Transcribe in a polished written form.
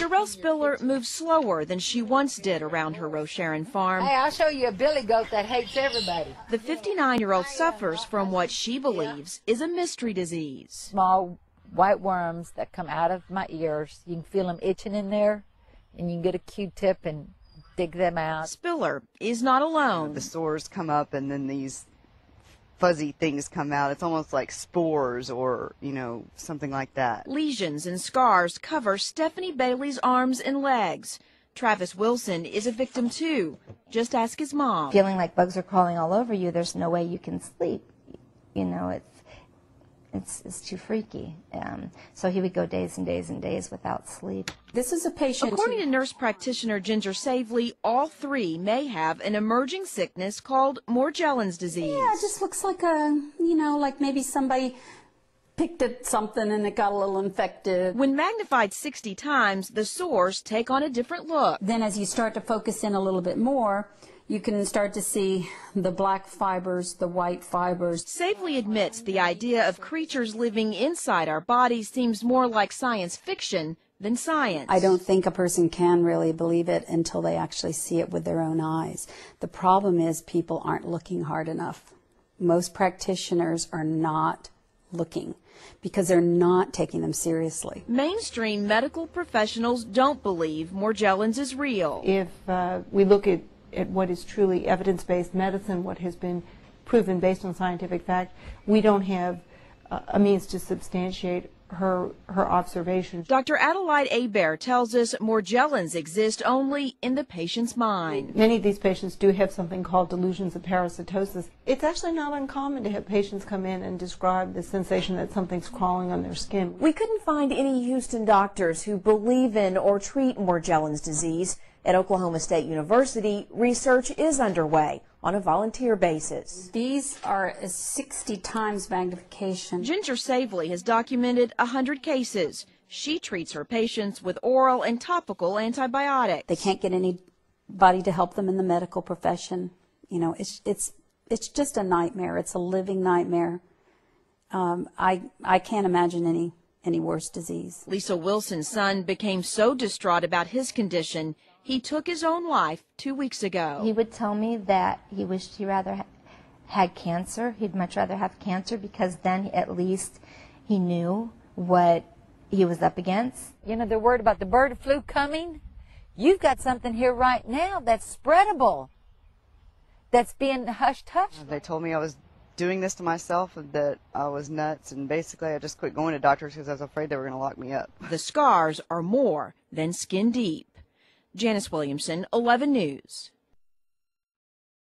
Sherelle Spiller moves slower than she once did around her Rocheron farm. Hey, I'll show you a billy goat that hates everybody. The 59-year-old suffers from what she believes is a mystery disease. Small white worms that come out of my ears. You can feel them itching in there, and you can get a Q-tip and dig them out. Spiller is not alone. The sores come up and then these fuzzy things come out. It's almost like spores or, something like that. Lesions and scars cover Stephanie Bailey's arms and legs. Travis Wilson is a victim too. Just ask his mom. Feeling like bugs are crawling all over you, there's no way you can sleep. It's too freaky. So he would go days and days and days without sleep. This is a patient. According to nurse practitioner Ginger Savely, all three may have an emerging sickness called Morgellons disease. Yeah, it just looks like like maybe somebody picked at something and it got a little infected. When magnified 60 times, the sores take on a different look. Then as you start to focus in a little bit more, you can start to see the black fibers, the white fibers. Savely admits the idea of creatures living inside our bodies seems more like science fiction than science. I don't think a person can really believe it until they actually see it with their own eyes. The problem is people aren't looking hard enough. Most practitioners are not looking because they're not taking them seriously. Mainstream medical professionals don't believe Morgellons is real. If we look at what is truly evidence-based medicine, what has been proven based on scientific fact, we don't have a means to substantiate her observations. Dr. Adelaide Hebert tells us Morgellons exist only in the patient's mind. Many of these patients do have something called delusions of parasitosis. It's actually not uncommon to have patients come in and describe the sensation that something's crawling on their skin. We couldn't find any Houston doctors who believe in or treat Morgellons disease. At Oklahoma State University, research is underway on a volunteer basis. These are a 60 times magnification. Ginger Savely has documented 100 cases. She treats her patients with oral and topical antibiotics. They can't get anybody to help them in the medical profession. It's just a nightmare. It's a living nightmare. I can't imagine any worse disease. Lisa Wilson's son became so distraught about his condition, he took his own life 2 weeks ago. He would tell me that he wished he rather had cancer. He'd much rather have cancer because then at least he knew what he was up against. They're worried about the bird flu coming. You've got something here right now that's spreadable, that's being hush-hush. They told me I was doing this to myself and that I was nuts, and basically I just quit going to doctors because I was afraid they were going to lock me up. The scars are more than skin deep. Janice Williamson, 11 News.